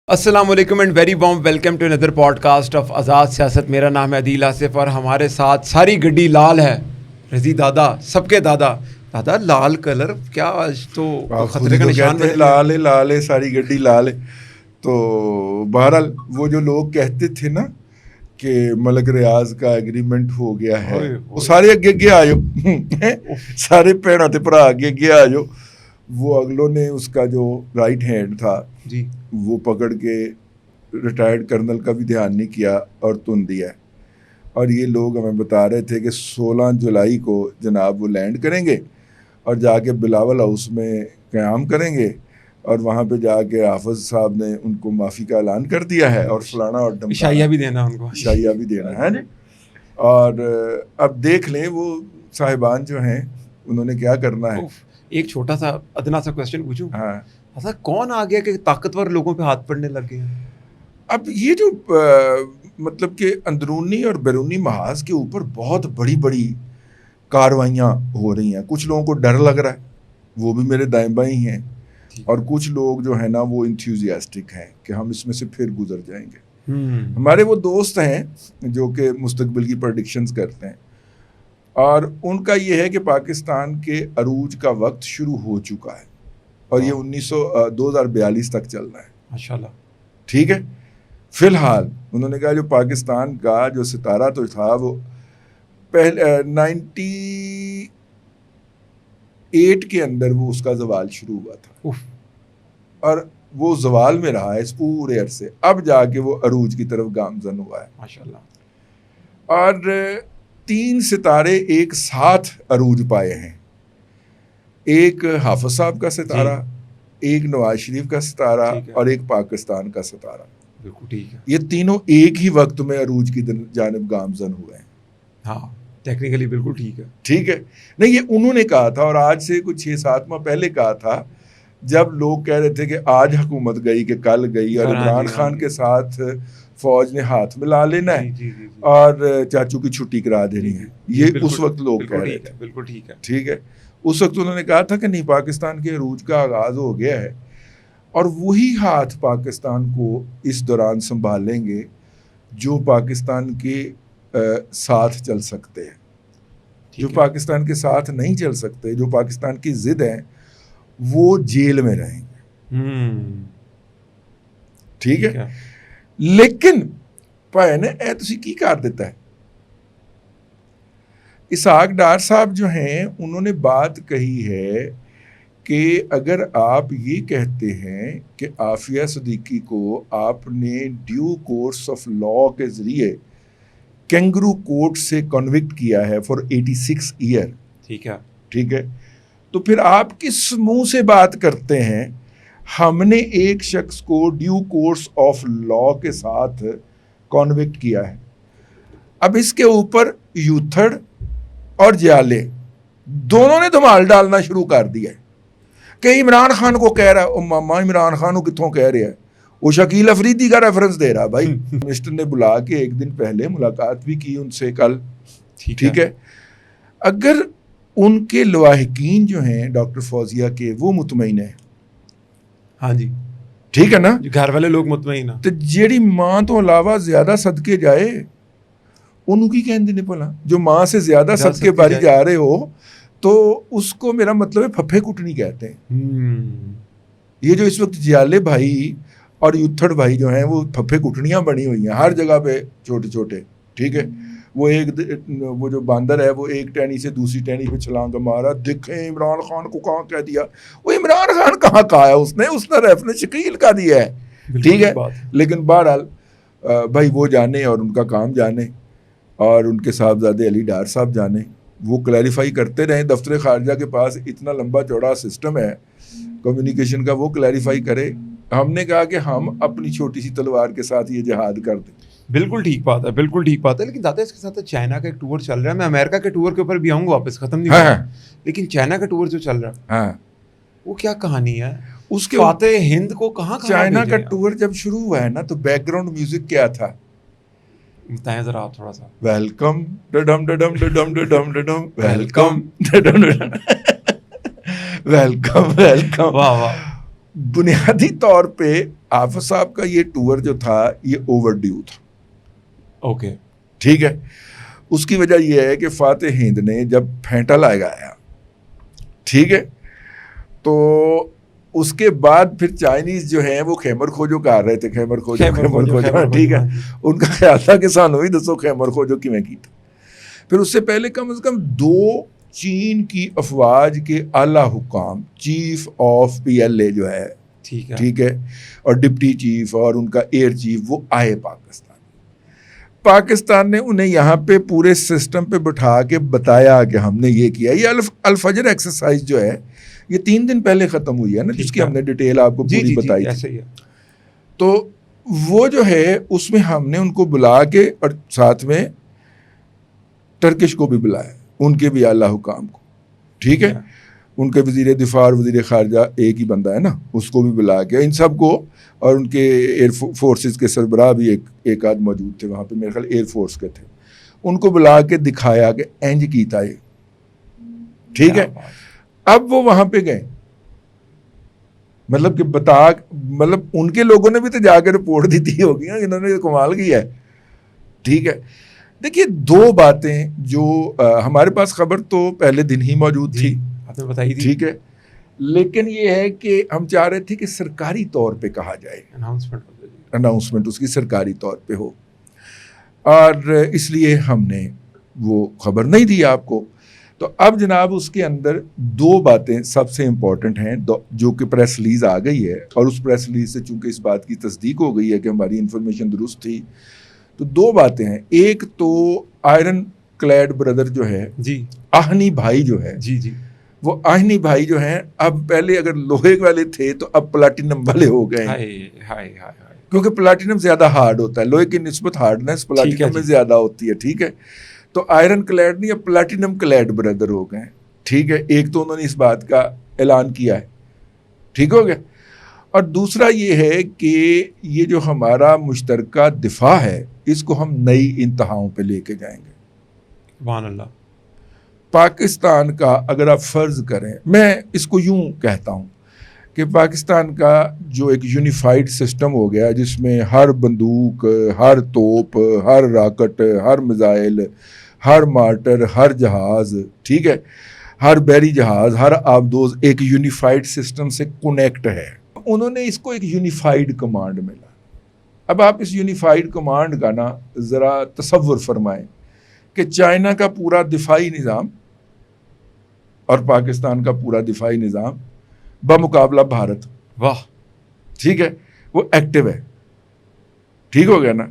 السلام علیکم and very warm welcome to اندر podcast of Azad Siyasat. میرا نام ہے عدیل آصف اور ہمارے ساتھ ساری گڈی لال ہے. رضی دادا, سب کے دادا. دادا لال کلر کیا آج تو خطرے کا نشان ہے. لال ہے ساری گڈی لال ہے. تو بہرحال وہ جو لوگ کہتے تھے نا کہ ملک ریاض کا ایگریمنٹ ہو گیا ہے, وہ سارے اگے اگے آ جاؤ, سارے بھیناں تے بھرا اگے اگے آ جاؤ. وہ اگلوں نے اس کا جو رائٹ ہینڈ تھا جی وہ پکڑ کے ریٹائرڈ کرنل کا بھی دھیان نہیں کیا اور تن دیا. اور یہ لوگ ہمیں بتا رہے تھے کہ 16 جولائی کو جناب وہ لینڈ کریں گے اور جا کے بلاول ہاؤس میں قیام کریں گے, اور وہاں پہ جا کے حافظ صاحب نے ان کو معافی کا اعلان کر دیا ہے اور فلانا اور عشائیہ بھی دینا, ان کو عشائیہ بھی دینا ہے. اور اب دیکھ لیں وہ صاحبان جو ہیں انہوں نے کیا کرنا ہے. ایک چھوٹا سا ادنا سا کویسچن پوچھوں, ہاں ایسا کون آ گیا کہ طاقتور لوگوں پہ ہاتھ پڑنے لگ گئے ہیں؟ اب یہ جو مطلب کہ اندرونی اور بیرونی محاذ کے اوپر بہت بڑی بڑی کاروائیاں ہو رہی ہیں. کچھ لوگوں کو ڈر لگ رہا ہے, وہ بھی میرے دائیں بائیں ہیں, اور کچھ لوگ جو ہیں نا وہ انتھیوزیاسٹک ہیں کہ ہم اس میں سے پھر گزر جائیں گے. ہمارے وہ دوست ہیں جو کہ مستقبل کی پریڈکشنز کرتے ہیں, اور ان کا یہ ہے کہ پاکستان کے عروج کا وقت شروع ہو چکا ہے اور یہ 2042 تک چلنا ہے. ماشاءاللہ. ٹھیک ہے. فی الحال انہوں نے کہا جو پاکستان کا جو ستارہ تو تھا وہ پہلے 98 کے اندر وہ اس کا زوال شروع ہوا تھا, اور وہ زوال میں رہا ہے اس پورے عرصے. اب جا کے وہ عروج کی طرف گامزن ہوا ہے ماشاءاللہ. اور 3 ستارے ایک ساتھ عروج پائے ہیں. ایک حافظ صاحب کا ستارہ, ایک نواز شریف کا ستارہ, اور ایک پاکستان کا ستارہ. بالکل ٹھیک ہے. یہ تینوں ایک ہی وقت میں عروج کی جانب گامزن ہوئے ہیں. ہاں ٹیکنیکلی بالکل ٹھیک ہے. ٹھیک ہے. نہیں, یہ انہوں نے کہا تھا, اور آج سے کچھ 6-7 ماہ پہلے کہا تھا, جب لوگ کہہ رہے تھے کہ آج حکومت گئی کہ کل گئی, اور عمران خان کے ساتھ فوج نے ہاتھ ملا لینا ہے اور چاچو کی چھٹی کرا دینی ہے. یہ اس وقت لوگ کہہ رہے تھے. بالکل ٹھیک ہے. ٹھیک ہے. اس وقت انہوں نے کہا تھا کہ نہیں, پاکستان کے عروج کا آغاز ہو گیا ہے, اور وہی ہاتھ پاکستان کو اس دوران سنبھالیں گے جو پاکستان کے ساتھ چل سکتے ہیں. جو پاکستان کے ساتھ نہیں چل سکتے, جو پاکستان کی ضد ہیں, وہ جیل میں رہیں گے. ٹھیک ہے. لیکن بھائی نے اے تسی کی کر دیتا ہے. اسحاق ڈار صاحب جو ہیں انہوں نے بات کہی ہے کہ اگر آپ یہ کہتے ہیں کہ عافیہ صدیقی کو آپ نے ڈیو کورس آف لا کے ذریعے کینگرو کورٹ سے کنوکٹ کیا ہے فار 86 ایئر. ٹھیک ہے. ٹھیک ہے. تو پھر آپ کس منہ سے بات کرتے ہیں ہم نے ایک شخص کو ڈیو کورس آف لا کے ساتھ کنوکٹ کیا ہے. اب اس کے اوپر یوتھڑ اور جیالے دونوں نے دھمال ڈالنا شروع کر دیا ہے کہ عمران خان کو کہہ رہا ہے. ماما عمران خان کو کتوں کہہ رہا ہے, وہ شکیل افریدی کا ریفرنس دے رہا. بھائی منسٹر نے بلا کے ایک دن پہلے ملاقات بھی کی ان سے کل. ٹھیک ہے. اگر ان کے لواحقین جو ہیں ڈاکٹر فوزیہ کے وہ مطمئن ہیں, ہاں جی ٹھیک ہے نا, گھر والے لوگ مطمئن ہیں, تو جیڑی ماں تو علاوہ زیادہ صدقے جائے انہوں کی کہندے نے بولا, جو ماں سے زیادہ صدقے باری جا رہے ہو تو اس کو میرا مطلب ہے پھپھے کٹنی کہتے ہیں. یہ جو اس وقت جیالے بھائی اور یوتھڑ بھائی جو ہیں وہ پھپھے کٹنیاں بنی ہوئی ہیں ہر جگہ پہ چھوٹے چھوٹے. ٹھیک ہے. وہ جو باندر ہے وہ ایک ٹہنی سے دوسری ٹہنی پہ چھلانگ مارا, دیکھیں عمران خان کو کہاں کہہ دیا. وہ عمران خان کہاں کہا ہے, اس نے ریفرنس شکیل کا دیا ہے. ٹھیک ہے. لیکن بہرحال بھائی وہ جانے اور ان کا کام جانے, اور ان کے صاحبزادے علی ڈار صاحب جانے, وہ کلیریفائی کرتے رہیں. دفتر خارجہ کے پاس اتنا لمبا چوڑا سسٹم ہے کمیونیکیشن کا, وہ کلیریفائی کرے. ہم نے کہا کہ ہم اپنی چھوٹی سی تلوار کے ساتھ یہ جہاد کر دیں. بالکل ٹھیک بات ہے, بالکل ٹھیک بات ہے. لیکن دادا اس کے ساتھ چائنا کا ایک ٹور چل رہا ہے, میں امریکہ کے ٹور کے اوپر بھی آؤں گا واپس, ختم نہیں ہوا, لیکن چائنا کا ٹور جو چل رہا ہے وہ کیا کہانی ہے؟ اس کے فاتح ہند کو کہاں چائنا کا ٹور جب شروع ہوا ہے نا تو بیک گراؤنڈ میوزک کیا تھا بتائیں ذرا آپ تھوڑا سا. ویلکم ڈڈم ڈڈم ڈڈم ڈڈم ڈڈم ویلکم ڈڈم ڈڈم ویلکم ویلکم. واہ واہ. بنیادی طور پہ آفت صاحب کا یہ ٹور جو تھا یہ اوور ڈیو تھا. اوکے ٹھیک ہے. اس کی وجہ یہ ہے کہ فاتح ہند نے جب پھینٹا لگایا, ٹھیک ہے, تو اس کے بعد پھر چائنیز جو ہیں وہ خیمر کھوجو کر رہے تھے, خیمر کھوجو, ٹھیک ہے. ان کا خیال تھا کہ سانو ہی دسو خیمر کھوجو کی میں کی تھا. پھر اس سے پہلے کم از کم 2 چین کی افواج کے اعلیٰ حکام, چیف آف PLA جو ہے, ٹھیک ہے, اور ڈپٹی چیف اور ان کا ایئر چیف, وہ آئے پاکستان نے انہیں یہاں پہ پورے سسٹم پہ بٹھا کے بتایا کہ ہم نے یہ کیا. یہ الفجر ایکسرسائز جو ہے یہ 3 دن پہلے ختم ہوئی ہے نا, جس کی ہم نے ڈیٹیل آپ کو پوری بتائی تھی. تو وہ جو ہے اس میں ہم نے ان کو بلا کے, اور ساتھ میں ٹرکش کو بھی بلایا, ان کے بھی اعلیٰ حکام کو, ٹھیک ہے, ان کے وزیر دفاع اور وزیر خارجہ ایک ہی بندہ ہے نا, اس کو بھی بلا کے ان سب کو, اور ان کے ایئر فورسز کے سربراہ بھی ایک آدھ موجود تھے وہاں پہ, میرے خیال ایئر فورس کے تھے, ان کو بلا کے دکھایا کہ اینج کیتا ہے, ٹھیک ہے. اب وہ وہاں پہ گئے, مطلب کہ مطلب ان کے لوگوں نے بھی تو جا کے رپورٹ دی تھی ہوگی نا, انہوں نے کمال کیا ہے, ٹھیک ہے. دیکھیے 2 باتیں جو ہمارے پاس خبر تو پہلے دن ہی موجود تھی, آپ نے بتائی تھی, ٹھیک ہے, لیکن یہ ہے کہ ہم چاہ رہے تھے کہ سرکاری طور پہ کہا جائے, اناؤنسمنٹ اس کی سرکاری طور پہ ہو, اور اس لیے ہم نے وہ خبر نہیں دی آپ کو. تو اب جناب اس کے اندر 2 باتیں سب سے امپورٹنٹ ہیں جو کہ پریس ریلیز آ گئی ہے, اور اس پریس ریلیز سے چونکہ اس بات کی تصدیق ہو گئی ہے کہ ہماری انفارمیشن درست تھی, تو 2 باتیں ہیں. ایک تو آئرن کلیڈ بردر جو ہے, آہنی بھائی جو ہے, وہ آہنی بھائی جو ہیں اب پہلے اگر لوہے والے تھے تو اب پلاٹینم والے ہو گئے ہیں, کیونکہ پلاٹینم زیادہ ہارڈ ہوتا ہے, لوہے کی نسبت ہارڈنس پلاٹینم میں زیادہ ہوتی ہے, ٹھیک ہے. تو آئرن کلیڈ نہیں, اب پلاٹینم کلیڈ بردر ہو گئے ہیں, ٹھیک ہے. ایک تو انہوں نے اس بات کا اعلان کیا ہے, ٹھیک ہو گیا. اور دوسرا یہ ہے کہ یہ جو ہمارا مشترکہ دفاع ہے اس کو ہم نئی انتہاؤں پہ لے کے جائیں گے. سبحان اللہ. پاکستان کا اگر آپ فرض کریں, میں اس کو یوں کہتا ہوں کہ پاکستان کا جو ایک یونیفائڈ سسٹم ہو گیا جس میں ہر بندوق, ہر توپ, ہر راکٹ, ہر میزائل, ہر مارٹر, ہر جہاز, ٹھیک ہے, ہر بحری جہاز, ہر آبدوز ایک یونیفائڈ سسٹم سے کنیکٹ ہے. انہوں نے اس کو ایک یونیفائڈ کمانڈ ملا. اب آپ اس یونیفائڈ کمانڈ کا نا ذرا تصور فرمائیں کہ چائنا کا پورا دفاعی نظام اور پاکستان کا پورا دفاعی نظام بمقابلہ بھارت, واہ, ٹھیک ہے, وہ ایکٹیو ہے, ٹھیک ہو گیا نا.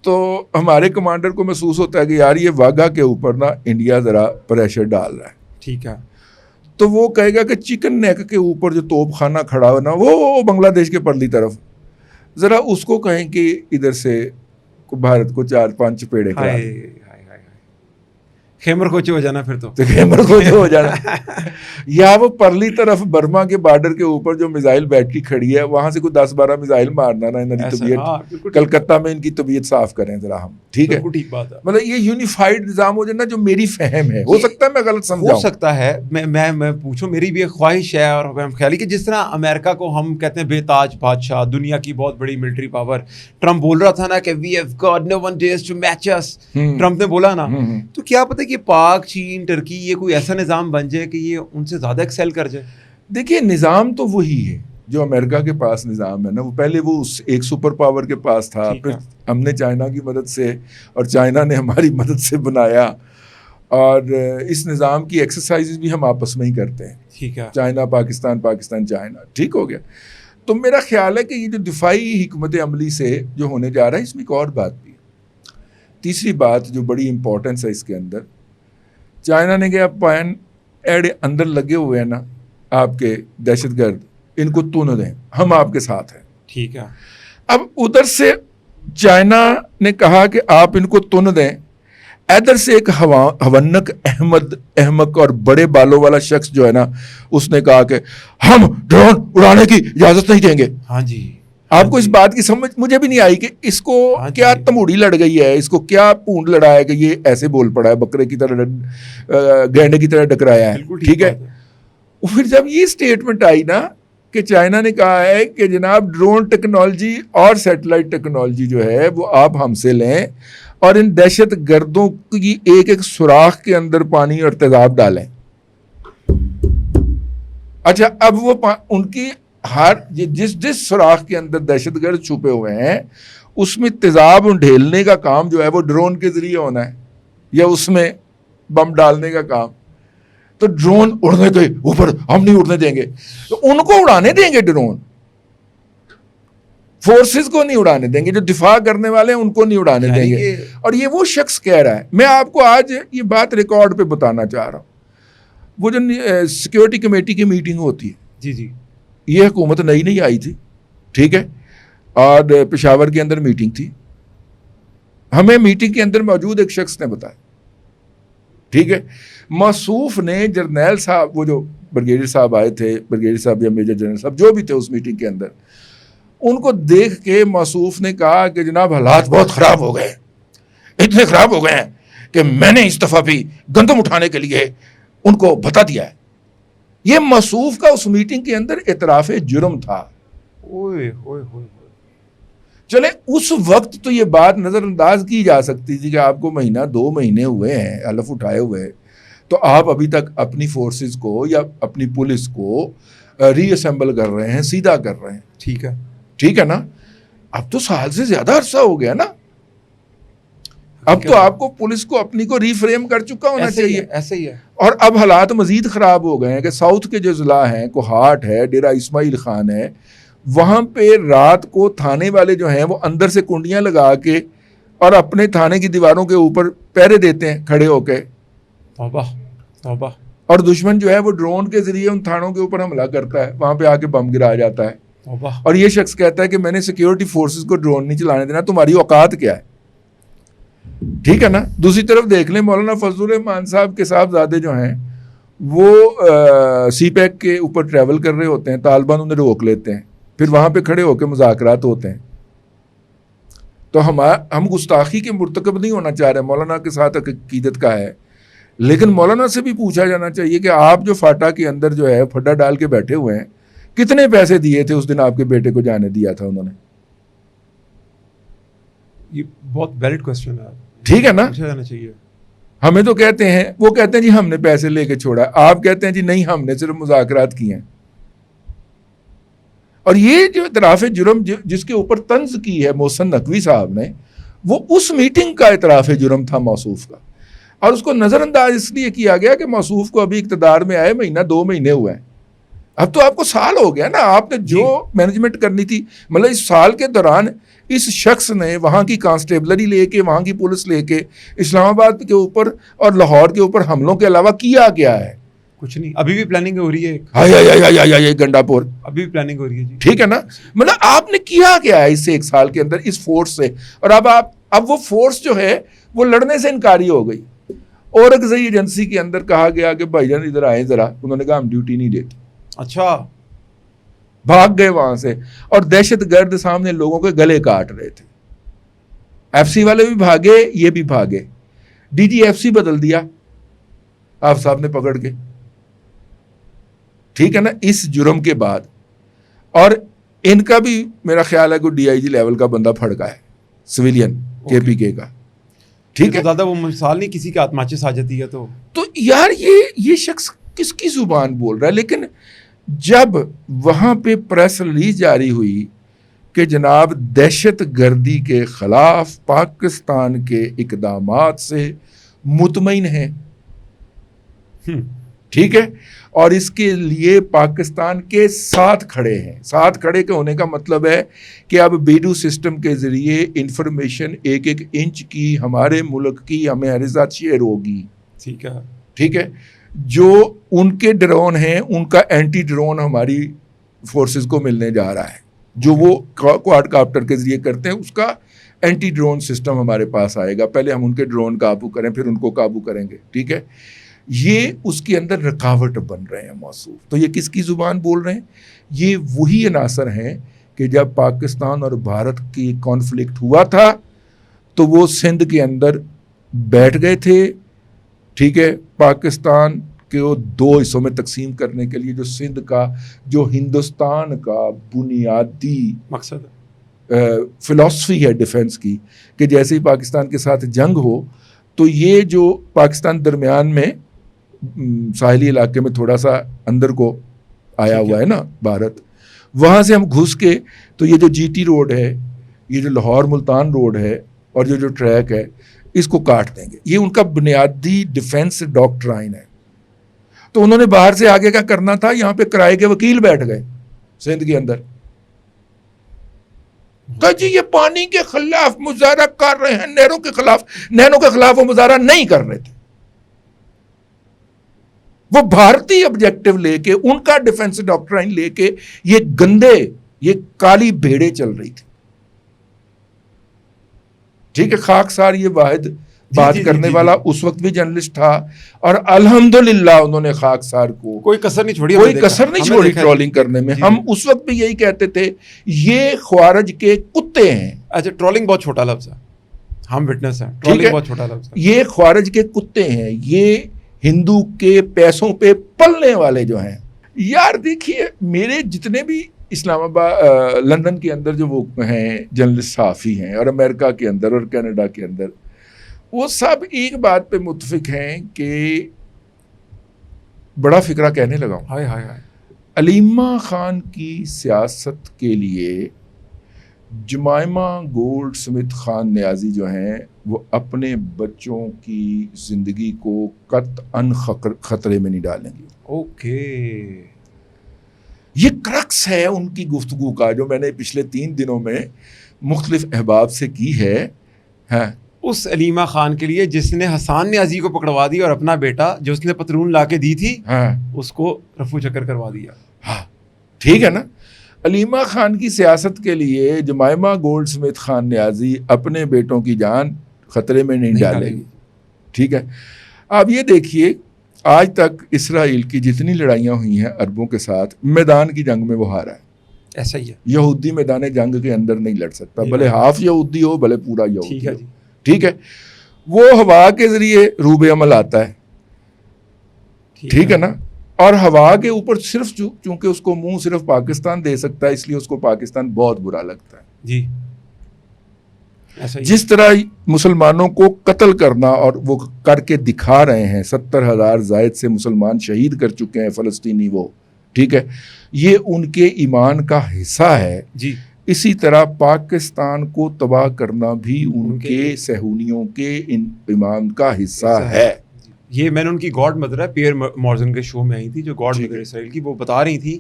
تو ہمارے کمانڈر کو محسوس ہوتا ہے کہ یار یہ واگا کے اوپر نا انڈیا ذرا پریشر ڈال رہا ہے, ٹھیک ہے. تو وہ کہے گا کہ چکن نیک کے اوپر جو توپ خانہ کھڑا ہو نا وہ بنگلہ دیش کے پرلی طرف, ذرا اس کو کہیں کہ ادھر سے بھارت کو 4-5 چپیڑے کرا دیں. خیمر کھوچے ہو جانا, پھر تو خیمر کھوچے ہو جانا. یا وہ پرلی طرف برما کے بارڈر کے اوپر جو میزائل بیٹری کھڑی ہے وہاں سے کوئی 10-12 میزائل مارنا نا, ان کی طبیعت کلکتہ میں ان کی طبیعت صاف کریں ذرا ہم, ٹھیک ہے. مطلب یہ یونیفائڈ نظام ہو جانا جو میری فہم ہے, ہو سکتا ہے میں غلط سمجھاؤں, ہو سکتا ہے. میں پوچھوں, میری بھی ایک خواہش ہے اور خیال ہے کہ جس طرح امریکہ کو ہم کہتے ہیں بے تاج بادشاہ, دنیا کی بہت بڑی ملٹری پاور, ٹرمپ بول رہا تھا نا کہ we have got no one days to match اس, ٹرمپ نے بولا نا, تو کیا پتہ کہ پاک, چین, ٹرکی یہ کوئی ایسا نظام بن جائے کہ یہ ان سے زیادہ ایکسیل کر جائے. دیکھیے نظام تو وہی ہے جو امریکہ کے پاس نظام ہے نا, وہ پہلے وہ ایک سپر پاور کے پاس تھا, پھر ہم نے چائنا کی مدد سے اور چائنا نے ہماری مدد سے بنایا, اور اس نظام کی ایکسرسائز بھی ہم آپس میں ہی کرتے ہیں, ٹھیک ہے. چائنا پاکستان, پاکستان چائنا, ٹھیک ہو گیا. تو میرا خیال ہے کہ یہ جو دفاعی حکمت عملی سے جو ہونے جا رہا ہے اس میں ایک اور بات بھی ہے. تیسری بات جو بڑی امپورٹنس ہے اس کے اندر, چائنا نے کہا پین ایڈ اندر لگے ہوئے ہیں نا آپ کے دہشت گرد, ان کو تو نہ دیں, ہم آپ کے ساتھ ہیں, ٹھیک ہے. اب ادھر سے چائنا نے کہا کہ آپ ان کو تو نہ دیں, ادھر سے ایک ہونک احمق اور بڑے بالوں والا شخص جو ہے نا اس نے کہا کہ ہم ڈرون اڑانے کی اجازت نہیں دیں گے. ہاں جی. آپ کو اس بات کی سمجھ مجھے بھی نہیں آئی کہ اس کو کیا تموڑی لڑ گئی ہے, اس کو کیا پونڈ لڑا ہے کہ یہ ایسے بول پڑا ہے, بکرے کی طرح, گینڈے کی طرح ڈکرایا ہے, ٹھیک ہے. پھر جب یہ سٹیٹمنٹ آئی نا کہ چائنا نے کہا ہے کہ جناب ڈرون ٹیکنالوجی اور سیٹلائٹ ٹیکنالوجی جو ہے وہ آپ ہم سے لیں اور ان دہشت گردوں کی ایک ایک سوراخ کے اندر پانی اور تیزاب ڈالیں. اچھا اب وہ ان کی ہر جس سوراخ کے اندر دہشت گرد چھپے ہوئے ہیں اس میں تیزاب ڈھیلنے کا کام جو ہے وہ ڈرون کے ذریعے ہونا ہے یا اس میں بم ڈالنے کا کام. تو ڈرون اڑنے دے اوپر, ہم نہیں اڑنے دیں گے. تو ان کو اڑانے دیں گے ڈرون, فورسز کو نہیں اڑانے دیں گے, جو دفاع کرنے والے ہیں ان کو نہیں اڑانے دیں گے. اور یہ وہ شخص کہہ رہا ہے. میں آپ کو آج یہ بات ریکارڈ پہ بتانا چاہ رہا ہوں. وہ جو سیکیورٹی کمیٹی کی میٹنگ ہوتی ہے, جی جی, یہ حکومت نئی نہیں آئی تھی, ٹھیک ہے, اور پشاور کے اندر میٹنگ تھی. ہمیں میٹنگ کے اندر موجود ایک شخص نے بتایا, ٹھیک ہے, موصوف نے جرنیل صاحب, وہ جو بریگیڈیئر صاحب آئے تھے, بریگیڈیئر صاحب یا میجر جنرل صاحب جو بھی تھے اس میٹنگ کے اندر, ان کو دیکھ کے موصوف نے کہا کہ جناب حالات بہت خراب ہو گئے, اتنے خراب ہو گئے ہیں کہ میں نے اس دفعہ بھی گندم اٹھانے کے لیے ان کو بتا دیا ہے. یہ موصوف کا اس میٹنگ کے اندر اعتراف جرم تھا. چلے اس وقت تو یہ بات نظر انداز کی جا سکتی تھی کہ آپ کو مہینہ 2 مہینے ہوئے ہیں حلف اٹھائے ہوئے, تو آپ ابھی تک اپنی فورسز کو یا اپنی پولیس کو ری اسمبل کر رہے ہیں, سیدھا کر رہے ہیں. ٹھیک ہے نا. اب تو سال سے زیادہ عرصہ ہو گیا نا. اب تو آپ کو پولیس کو اپنی کو ری فریم کر چکا ہونا چاہیے. ایسے ہی ہے. اور اب حالات مزید خراب ہو گئے ہیں کہ ساؤتھ کے جو ضلع ہیں, کوہاٹ ہے, ڈیرہ اسماعیل خان ہے, وہاں پہ رات کو تھانے والے جو ہیں وہ اندر سے کنڈیاں لگا کے اور اپنے تھانے کی دیواروں کے اوپر پہرے دیتے ہیں کھڑے ہو کے. اور دشمن جو ہے وہ ڈرون کے ذریعے ان تھانوں کے اوپر حملہ کرتا ہے, وہاں پہ آ کے بم گرایا جاتا ہے. اور یہ شخص کہتا ہے کہ میں نے سیکیورٹی فورسز کو ڈرون نہیں چلانے دینا, تمہاری اوقات کیا ہے. ٹھیک ہے نا. دوسری طرف دیکھ لیں مولانا فضل الرحمان صاحب کے صاحبزادے جو ہیں وہ سی پیک کے اوپر ٹریول کر رہے ہوتے ہیں, طالبان انہیں روک لیتے ہیں, پھر وہاں پہ کھڑے ہو کے مذاکرات ہوتے ہیں. تو ہم گستاخی کے مرتکب نہیں ہونا چاہ رہے, مولانا کے ساتھ عقیدت کا ہے, لیکن مولانا سے بھی پوچھا جانا چاہیے کہ آپ جو فاٹا کے اندر جو ہے پھڈا ڈال کے بیٹھے ہوئے ہیں, کتنے پیسے دیے تھے اس دن آپ کے بیٹے کو جانے دیا تھا انہوں نے. یہ بہت ویلڈ کوسچن ہے. ٹھیک ہے نا. پوچھا جانا چاہیے. ہمیں تو کہتے ہیں, وہ کہتے ہیں جی ہم نے پیسے لے کے چھوڑا, آپ کہتے ہیں جی نہیں ہم نے صرف مذاکرات کیے ہیں. اور یہ جو اعتراف جرم جس کے اوپر طنز کی ہے محسن نقوی صاحب نے, وہ اس میٹنگ کا اعتراف جرم تھا موصوف کا, اور اس کو نظر انداز اس لیے کیا گیا کہ موصوف کو ابھی اقتدار میں آئے مہینہ 2 مہینے ہوئے ہیں. اب تو آپ کو سال ہو گیا نا, آپ نے جو مینجمنٹ کرنی تھی, مطلب اس سال کے دوران اس شخص نے وہاں کی کانسٹیبلری لے کے, وہاں کی پولیس لے کے اسلام آباد کے اوپر اور لاہور کے اوپر حملوں کے علاوہ کیا گیا ہے؟ کچھ نہیں. ابھی بھی پلاننگ ہو رہی ہے. گنڈا پور ابھی بھی پلاننگ ہو رہی ہے جی. ٹھیک ہے نا. مطلب آپ نے کیا کیا ہے اس سے 1 سال کے اندر اس فورس سے, اور اب وہ فورس جو ہے وہ لڑنے سے انکاری ہو گئی. اورکزئی ایجنسی کے اندر کہا گیا کہ بھائی جان ادھر آئیں ذرا, انہوں نے کہا ہم ڈیوٹی نہیں دیتے. اچھا. بھاگ گئے وہاں سے, اور دہشت گرد سامنے لوگوں کے گلے کاٹ رہے تھے. ایف سی والے بھی بھاگے, یہ بھی بھاگے, ڈی جی ایف سی بدل دیا آپ صاحب نے پکڑ کے. ٹھیک ہے نا. اس جرم کے بعد, اور ان کا بھی میرا خیال ہے کہ ڈی آئی جی لیول کا بندہ پھڑکا ہے, سویلین کے پی کے کا. ٹھیک ہے. زیادہ وہ مثال نہیں, کسی کے ہاتھ ماچس آ جاتی ہے تو یار یہ شخص کس کی زبان بول رہا ہے. لیکن جب وہاں پہ پریس ریلیز جاری ہوئی کہ جناب دہشت گردی کے خلاف پاکستان کے اقدامات سے مطمئن ہیں, ٹھیک ہے, اور اس کے لیے پاکستان کے ساتھ کھڑے ہیں. ساتھ کھڑے کے ہونے کا مطلب ہے کہ اب بیڈو سسٹم کے ذریعے انفارمیشن 1 انچ کی ہمارے ملک کی ہمارے ساتھ شیئر ہوگی. ٹھیک ہے. جو ان کے ڈرون ہیں ان کا اینٹی ڈرون ہماری فورسز کو ملنے جا رہا ہے, جو وہ کوارڈ کاپٹر کے ذریعے کرتے ہیں, اس کا اینٹی ڈرون سسٹم ہمارے پاس آئے گا. پہلے ہم ان کے ڈرون قابو کریں, پھر ان کو قابو کریں گے. ٹھیک ہے. یہ اس کے اندر رکاوٹ بن رہے ہیں موصوف. تو یہ کس کی زبان بول رہے ہیں؟ یہ وہی عناصر ہیں کہ جب پاکستان اور بھارت کی کانفلکٹ ہوا تھا تو وہ سندھ کے اندر بیٹھ گئے تھے. ٹھیک ہے. پاکستان کہ وہ 2 حصوں میں تقسیم کرنے کے لیے جو سندھ کا جو ہندوستان کا بنیادی مقصد فلسفی ہے ڈیفنس کی کہ جیسے ہی پاکستان کے ساتھ جنگ ہو تو یہ جو پاکستان درمیان میں ساحلی علاقے میں تھوڑا سا اندر کو آیا ہوا ہے نا بھارت، وہاں سے ہم گھس کے تو یہ جو جی ٹی روڈ ہے، یہ جو لاہور ملتان روڈ ہے اور جو ٹریک ہے اس کو کاٹ دیں گے. یہ ان کا بنیادی ڈیفنس ڈاکٹرائن ہے. تو انہوں نے باہر سے آگے کا کرنا تھا، یہاں پہ کرائے کے وکیل بیٹھ گئے سندھ کے اندر کہ جی یہ پانی کے خلاف مظاہرہ کر رہے ہیں، نہروں کے خلاف وہ مظاہرہ نہیں کر رہے تھے. وہ بھارتی آبجیکٹو لے کے، ان کا ڈیفنس ڈاکٹرائن لے کے یہ گندے، یہ کالی بھیڑیں چل رہی تھی. ٹھیک ہے، خاکسار یہ واحد بات کرنے والا اس وقت بھی جرنلسٹ تھا، اور الحمدللہ انہوں نے خاکسار کو کوئی کسر نہیں چھوڑی ٹرولنگ کرنے میں. ہم اس وقت بھی یہی کہتے تھے یہ خوارج کے کتے ہیں. اچھا، ٹرولنگ بہت چھوٹا لفظ ہے، ہم وٹنس ہیں، ٹرولنگ بہت چھوٹا لفظ ہے. یہ خوارج کے کتے ہیں، یہ ہندو کے پیسوں پہ پلنے والے جو ہیں. یار دیکھیے، میرے جتنے بھی اسلام آباد لندن کے اندر جو وہ ہیں جرنلسٹ صحافی ہیں، اور امریکہ کے اندر اور کینیڈا کے اندر، وہ سب ایک بات پہ متفق ہیں کہ بڑا فکرہ کہنے لگا ہوں، علیمہ خان کی سیاست کے لیے جمائمہ گولڈ سمتھ خان نیازی جو ہیں وہ اپنے بچوں کی زندگی کو قطعاً خطرے میں نہیں ڈالیں گے. اوکے، یہ کرکس ہے ان کی گفتگو کا، جو میں نے پچھلے 3 دنوں میں مختلف احباب سے کی ہے. اس علیمہ خان کے لیے جس نے حسان نیازی کو پکڑوا دی اور اپنا بیٹا جو اس نے پتلون لا کے دی تھی اس کو رفو چکر کروا دیا. ہاں ٹھیک ہے نا. علیمہ خان کی سیاست کے لیے جمائمہ گولڈ سمتھ خان نیازی اپنے بیٹوں کی جان خطرے میں نہیں ڈالے گی. ٹھیک ہے، آپ یہ دیکھیے آج تک اسرائیل کی جتنی لڑائیاں ہوئی ہیں عربوں کے ساتھ، میدان کی جنگ میں وہ ہارا ہے. ایسا ہی ہے، یہودی میدان جنگ کے اندر نہیں لڑ سکتا، بھلے ہاف یہودی ہو بھلے پورا یہودی ہو. ٹھیک ہے، وہ ہوا کے ذریعے روب عمل آتا ہے. ٹھیک ہے نا، اور ہوا کے اوپر صرف چونکہ اس کو منہ صرف پاکستان دے سکتا ہے، اس لیے اس کو پاکستان بہت برا لگتا ہے. جی، جس طرح مسلمانوں کو قتل کرنا، اور وہ کر کے دکھا رہے ہیں، 70,000 زائد سے مسلمان شہید کر چکے ہیں فلسطینی وہ. ٹھیک ہے، یہ ان کے ایمان کا حصہ ہے. جی، اسی طرح پاکستان کو تباہ کرنا بھی ان کے صہیونیوں کے ایمان کا حصہ ہے. یہ میں نے ان کی گاڈ مدر ہے پیئر مورزن کے شو میں آئی تھی، جو گاڈ مدر اسرائیل کی، وہ بتا رہی تھی.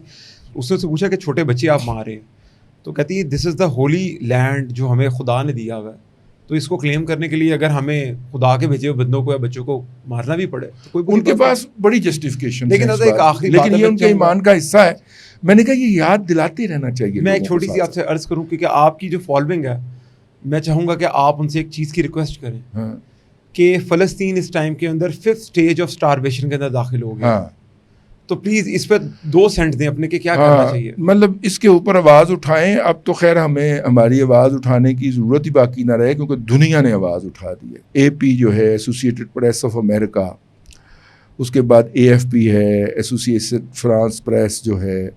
اس نے سے پوچھا کہ چھوٹے بچے آپ مار رہے ہیں، تو کہتی ہے دس از دا ہولی لینڈ جو ہمیں خدا نے دیا ہوا ہے، تو اس کو کلیم کرنے کے لیے اگر ہمیں خدا کے بھیجے ہوئے بندوں کو یا بچوں کو مارنا بھی پڑے تو کوئی ان کے پاس بڑی جسٹیفیکیشن، لیکن ایک آخری لیکن یہ ان کے ایمان کا حصہ ہے. میں نے کہا یہ یاد دلاتے رہنا چاہیے. میں ایک چھوٹی سی آپ سے عرض کروں، کیونکہ آپ کی جو فالوئنگ ہے، میں چاہوں گا کہ آپ ان سے ایک چیز کی ریکویسٹ کریں کہ فلسطین اس ٹائم کے اندر 5th سٹیج آف سٹارویشن کے اندر داخل ہو گیا، تو پلیز اس پہ 2 سینٹ دیں اپنے کہ کیا کرنا چاہیے. مطلب اس کے اوپر آواز اٹھائیں. اب تو خیر ہمیں ہماری آواز اٹھانے کی ضرورت ہی باقی نہ رہے، کیونکہ دنیا نے آواز اٹھا دی ہے. AP جو ہے ایسوسیٹڈ پریس آف امریکہ، اس کے بعد AFP ہے، ایسوسیشن فرانس پریس جو ہے،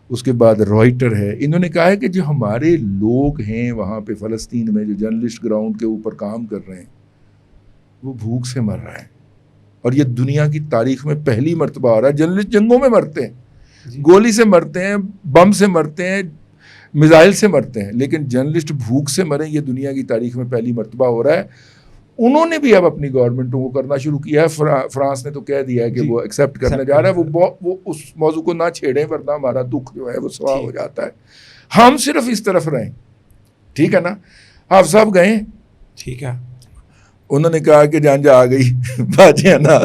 اس کے بعد رائٹر ہے. انہوں نے کہا ہے کہ جو ہمارے لوگ ہیں وہاں پہ فلسطین میں، جو جرنلسٹ گراؤنڈ کے اوپر کام کر رہے ہیں، وہ بھوک سے مر رہے ہیں. اور یہ دنیا کی تاریخ میں پہلی مرتبہ ہو رہا ہے. جرنلسٹ جنگوں میں مرتے ہیں، گولی سے مرتے ہیں، بم سے مرتے ہیں، میزائل سے مرتے ہیں، لیکن جرنلسٹ بھوک سے مریں یہ دنیا کی تاریخ میں پہلی مرتبہ ہو رہا ہے. انہوں نے بھی اب اپنی گورنمنٹوں کو کرنا شروع کیا ہے. فرانس نے تو کہہ دیا ہے کہ وہ ایکسیپٹ کرنے جا رہا ہے. وہ اس موضوع کو نہ چھیڑیں ورنہ ہمارا دکھ جو ہے وہ سوا ہو جاتا ہے. ہم صرف اس طرف رہیں. ٹھیک ہے نا. آپ صاحب گئے، ٹھیک ہے، انہوں نے کہا کہ جان جا آ گئی باجیاں نا.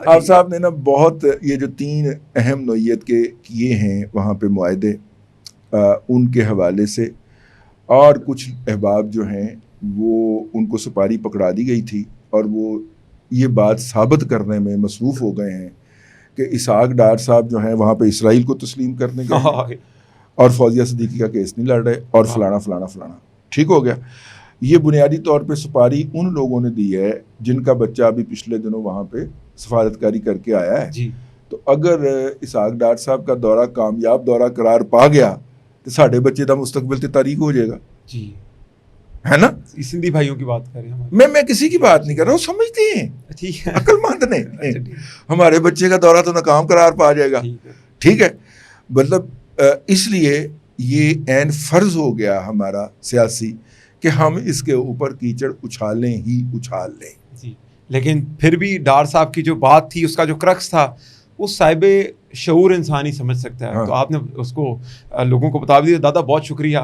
آپ صاحب نے نا بہت یہ جو 3 اہم نوعیت کے کیے ہیں وہاں پہ معاہدے، ان کے حوالے سے، اور کچھ احباب جو ہیں وہ ان کو سپاری پکڑا دی گئی تھی، اور وہ یہ بات ثابت کرنے میں مصروف ہو گئے ہیں کہ اسحاق ڈار صاحب جو ہیں وہاں پہ اسرائیل کو تسلیم کرنے گئے اور فوزیہ صدیقی کا کیس نہیں لڑ رہے، اور فلانا فلانا فلانا. ٹھیک ہو گیا. یہ بنیادی طور پہ سپاری ان لوگوں نے دی ہے جن کا بچہ ابھی پچھلے دنوں وہاں پہ سفارتکاری کر کے آیا ہے. جی. تو اگر اسحاق ڈار صاحب کا دورہ کامیاب دورہ قرار پا گیا تو ساڈے بچے دا مستقبل تے تاریک ہو جائے گا. جی ہے نا. سندھی بھائیوں کی بات کر رہے ہیں. میں کسی کی بات نہیں کر رہا ہوں, سمجھتے ہیں, ٹھیک ہے, عقل مند نے. ہمارے بچے کا دورہ تو ناکام قرار پا جائے گا. ٹھیک ہے. مطلب اس لیے یہ عین فرض ہو گیا ہمارا سیاسی کہ ہم اس کے اوپر کیچڑ اچھالیں ہی اچھال لیں. جی. لیکن پھر بھی ڈار صاحب کی جو بات تھی, اس کا جو کرکس تھا, وہ صاحب شعور انسان ہی سمجھ سکتا ہے. تو آپ نے اس کو لوگوں کو بتا دیا. دادا بہت شکریہ.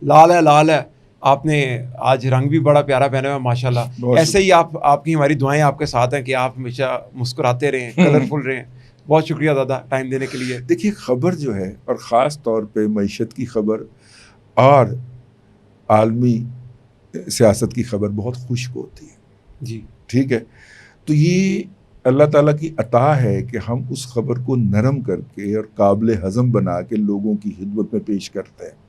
لال ہے لال ہے. آپ نے آج رنگ بھی بڑا پیارا پہنا ہوا ہے ماشاء اللہ. ایسے ہی آپ کی ہماری دعائیں آپ کے ساتھ ہیں کہ آپ ہمیشہ مسکراتے رہیں, کلرفل رہیں. بہت شکریہ دادا ٹائم دینے کے لیے. دیکھیے خبر جو ہے, اور خاص طور پہ معیشت کی خبر اور عالمی سیاست کی خبر بہت خشک ہوتی ہے. جی. ٹھیک ہے. تو یہ اللہ تعالیٰ کی عطا ہے کہ ہم اس خبر کو نرم کر کے اور قابل ہضم بنا کے لوگوں کی خدمت میں پیش کرتے ہیں.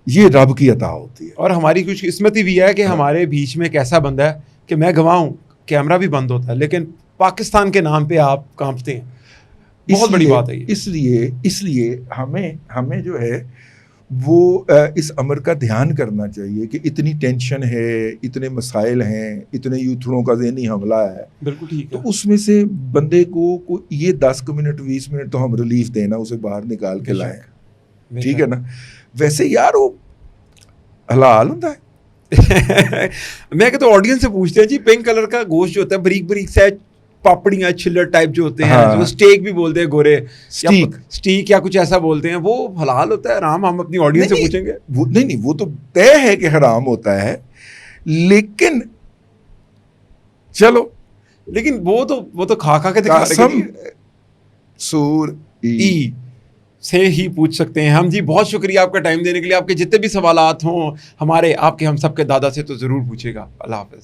یہ رب کی عطا ہوتی ہے. اور ہماری خوش قسمتی بھی ہے کہ ہمارے بیچ میں ایک ایسا بندہ ہے کہ میں گواہ ہوں, کیمرہ بھی بند ہوتا ہے لیکن پاکستان کے نام پہ آپ کانپتے ہیں. بہت بڑی بات ہے. اس لیے ہمیں جو ہے وہ اس امر کا دھیان کرنا چاہیے کہ اتنی ٹینشن ہے, اتنے مسائل ہیں, اتنے یوتھڑوں کا ذہنی حملہ ہے. بالکل ٹھیک ہے. تو اس میں سے بندے کو یہ 10 منٹ 20 منٹ تو ہم ریلیف دینا, اسے باہر نکال کے لائیں. ٹھیک ہے نا. ویسے یار وہ حلال ہوتا ہے. میں کہ تو آڈینس سے پوچھتے ہیں جی, پنک کلر کا گوشت جو ہوتا ہے, بریک بریک سے پاپڑیاں چھلر ٹائپ جو ہوتے ہیں, جو اسٹیک بھی بولتے ہیں, گورے اسٹیک یا کچھ ایسا بولتے ہیں, وہ حلال ہوتا ہے حرام؟ ہم اپنی آڈینس سے پوچھیں گے. نہیں, وہ تو طے ہے کہ حرام ہوتا ہے, لیکن چلو, لیکن وہ تو کھا کے قسم سور ای سے ہی پوچھ سکتے ہیں ہم. جی بہت شکریہ آپ کا ٹائم دینے کے لیے. آپ کے جتنے بھی سوالات ہوں ہمارے, آپ کے, ہم سب کے دادا سے تو ضرور پوچھے گا. اللہ حافظ.